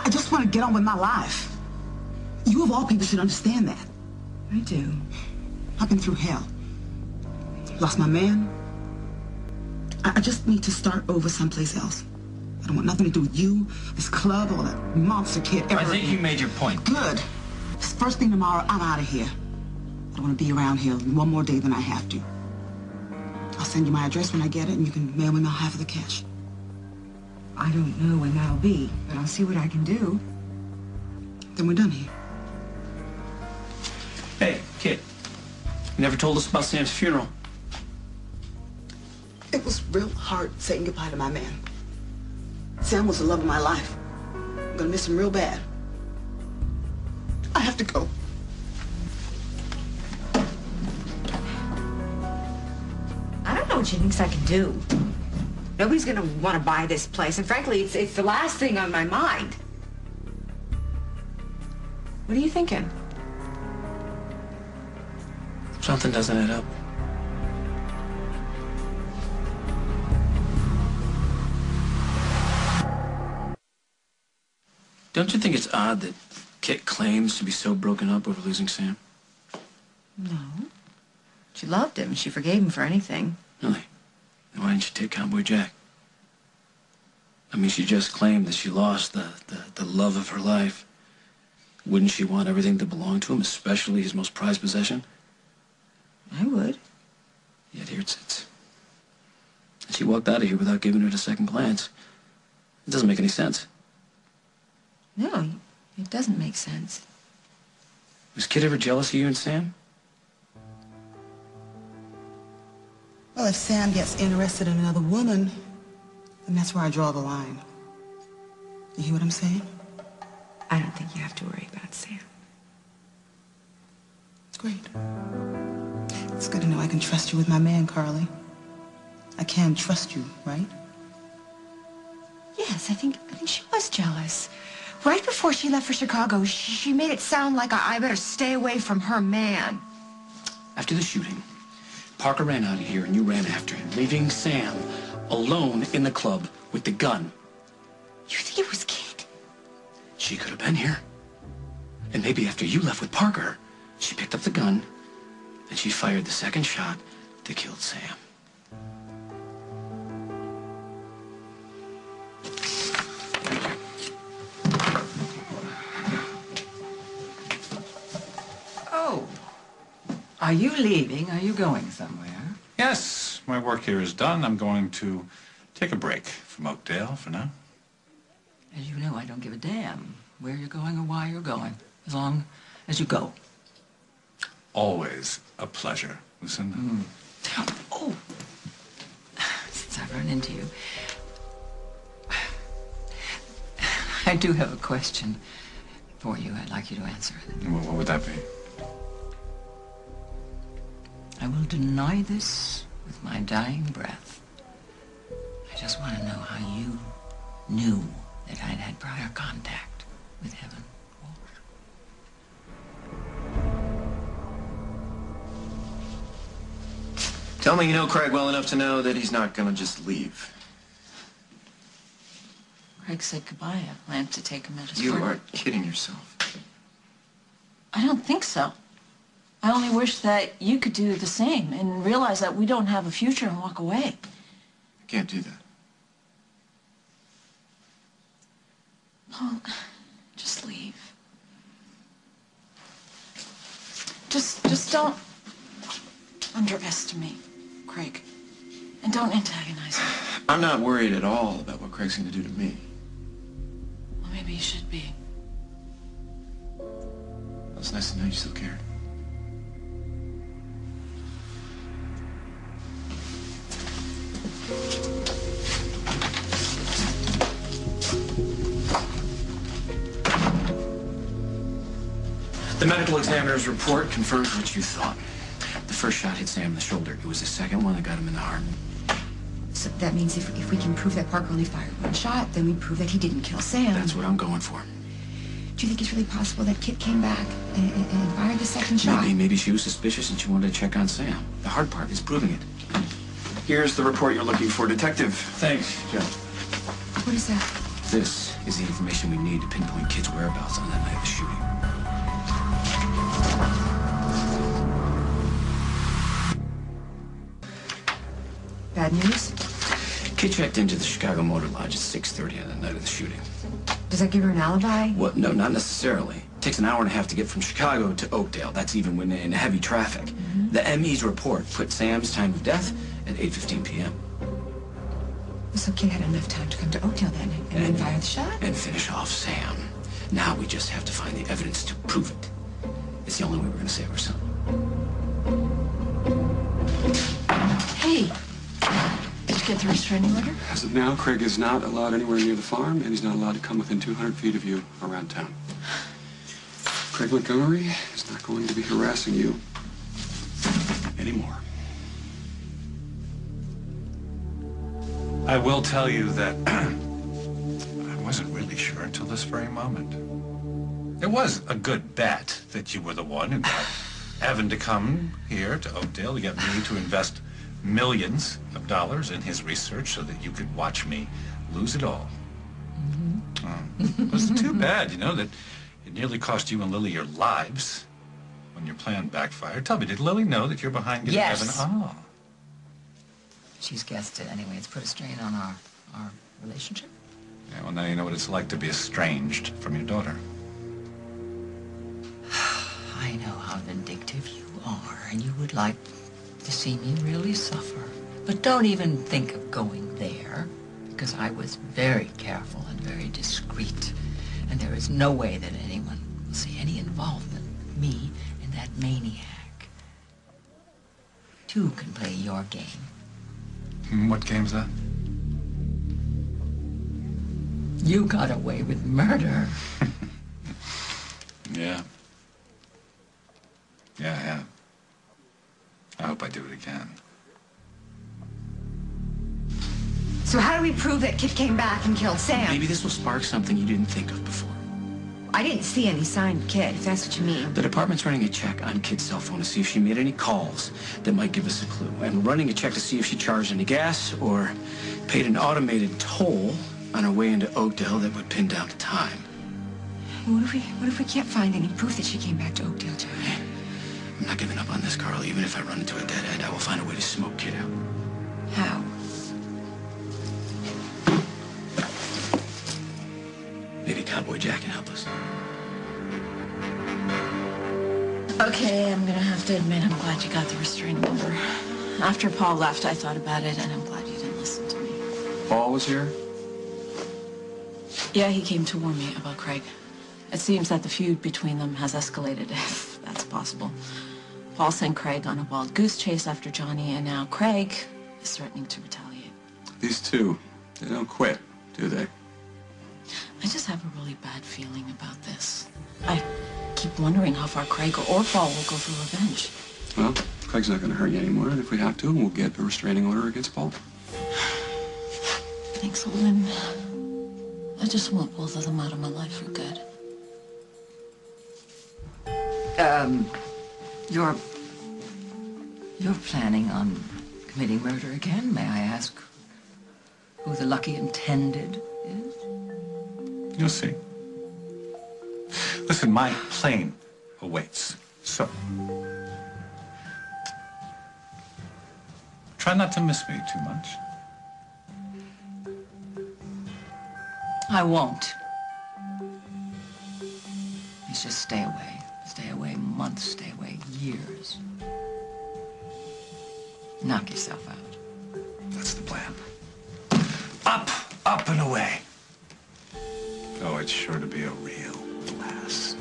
I just want to get on with my life. You of all people should understand that. I do. I've been through hell. Lost my man. I just need to start over someplace else. I don't want nothing to do with you, this club, or that monster kid ever. I think you made your point. Good. First thing tomorrow, I'm out of here. I don't want to be around here one more day than I have to. I'll send you my address when I get it, and you can mail me my half of the cash. I don't know when that'll be, but I'll see what I can do. Then we're done here. Hey, kid. You never told us about Sam's funeral. It was real hard saying goodbye to my man. Sam was the love of my life. I'm gonna miss him real bad. I have to go. I don't know what she thinks I can do. Nobody's gonna want to buy this place, and frankly, it's the last thing on my mind. What are you thinking? Something doesn't add up. Don't you think it's odd that Kit claims to be so broken up over losing Sam? No. She loved him. She forgave him for anything. Really? Then why didn't she take Cowboy Jack? I mean, she just claimed that she lost the love of her life. Wouldn't she want everything to belong to him, especially his most prized possession? I would. Yet here it sits. And she walked out of here without giving it a second glance. It doesn't make any sense. No, it doesn't make sense. Was Kit ever jealous of you and Sam? Well, if Sam gets interested in another woman, then that's where I draw the line. You hear what I'm saying? I don't think you have to worry about Sam. It's great. It's good to know I can trust you with my man, Carly. I can trust you, right? Yes, I think she was jealous. Right before she left for Chicago, she made it sound like I better stay away from her man. After the shooting, Parker ran out of here and you ran after him, leaving Sam alone in the club with the gun. You think it was Kit? She could have been here. And maybe after you left with Parker, she picked up the gun and she fired the second shot that killed Sam. Oh. Are you leaving? Are you going somewhere? Yes, my work here is done. I'm going to take a break from Oakdale for now. As you know, I don't give a damn where you're going or why you're going, as long as you go. Always a pleasure, Lucinda. Oh, since I've run into you, I do have a question for you. I'd like you to answer it. What would that be? I will deny this with my dying breath. I just want to know how you knew that I'd had prior contact with Evan Walsh. Tell me you know Craig well enough to know that he's not gonna just leave. Craig said goodbye. I planned to take him at his You party. are kidding yourself. I don't think so. I only wish that you could do the same and realize that we don't have a future and walk away. I can't do that. Paul, just leave. Just don't underestimate Craig. And don't antagonize him. I'm not worried at all about what Craig's gonna do to me. Well, maybe you should be. Well, it's nice to know you still care. The medical examiner's report confirms what you thought. The first shot hit Sam in the shoulder. It was the second one that got him in the heart. So that means if we can prove that Parker only fired one shot, then we prove that he didn't kill Sam. That's what I'm going for. Do you think it's really possible that Kit came back and fired the second shot? Maybe she was suspicious and she wanted to check on Sam. The hard part is proving it. Here's the report you're looking for, Detective. Thanks, Joe. What is that? This is the information we need to pinpoint Kid's whereabouts on that night of the shooting. Bad news? Kid checked into the Chicago Motor Lodge at 6:30 on the night of the shooting. Does that give her an alibi? Well, no, not necessarily. It takes an hour and a half to get from Chicago to Oakdale. That's even when in heavy traffic. The ME's report put Sam's time of death at 8:15 p.m. So Kid had enough time to come to Oakdale then and then fire the shot? And finish off Sam. Now we just have to find the evidence to prove it. It's the only way we're going to save our son. Hey, did you get the restraining order? As of now, Craig is not allowed anywhere near the farm, and he's not allowed to come within 200 feet of you around town. Craig Montgomery is not going to be harassing you anymore. I will tell you that I wasn't really sure until this very moment. It was a good bet that you were the one who got Evan to come here to Oakdale to get me to invest millions of dollars in his research so that you could watch me lose it all. It was too bad, you know, that it nearly cost you and Lily your lives when your plan backfired. Tell me, did Lily know that you're behind getting Yes. Evan? Oh. She's guessed it anyway. It's put a strain on our relationship. Yeah, well, now you know what it's like to be estranged from your daughter. I know how vindictive you are, and you would like to see me really suffer. But don't even think of going there, because I was very careful and very discreet. And there is no way that anyone will see any involvement with me and that maniac. Two can play your game. What game's that? You got away with murder. Yeah. Yeah, I have. I hope I do it again. So how do we prove that Kid came back and killed Sam? Maybe this will spark something you didn't think of before. I didn't see any sign of Kid, if that's what you mean. The department's running a check on Kid's cell phone to see if she made any calls that might give us a clue. And we're running a check to see if she charged any gas or paid an automated toll on her way into Oakdale that would pin down the time. What if we can't find any proof that she came back to Oakdale, Joe? I'm not giving up on this, Carl. Even if I run into a dead end, I will find a way to smoke Kid out. How? Maybe Cowboy Jack can help us. Okay, I'm gonna have to admit I'm glad you got the restraining order. After Paul left, I thought about it, and I'm glad you didn't listen to me. Paul was here? Yeah, he came to warn me about Craig. It seems that the feud between them has escalated, if that's possible. Paul sent Craig on a wild goose chase after Johnny, and now Craig is threatening to retaliate. These two, they don't quit, do they? I just have a really bad feeling about this. I keep wondering how far Craig or Paul will go for revenge. Well, Craig's not going to hurt you anymore, and if we have to, we'll get a restraining order against Paul. Thanks, Olin. I just want both of them out of my life for good. You're planning on committing murder again? May I ask who the lucky intended is? You'll see. Listen, my plane awaits. So, try not to miss me too much. I won't. Please just stay away. Stay away months, stay away years. Knock yourself out. That's the plan. Up, up and away. Oh, it's sure to be a real blast.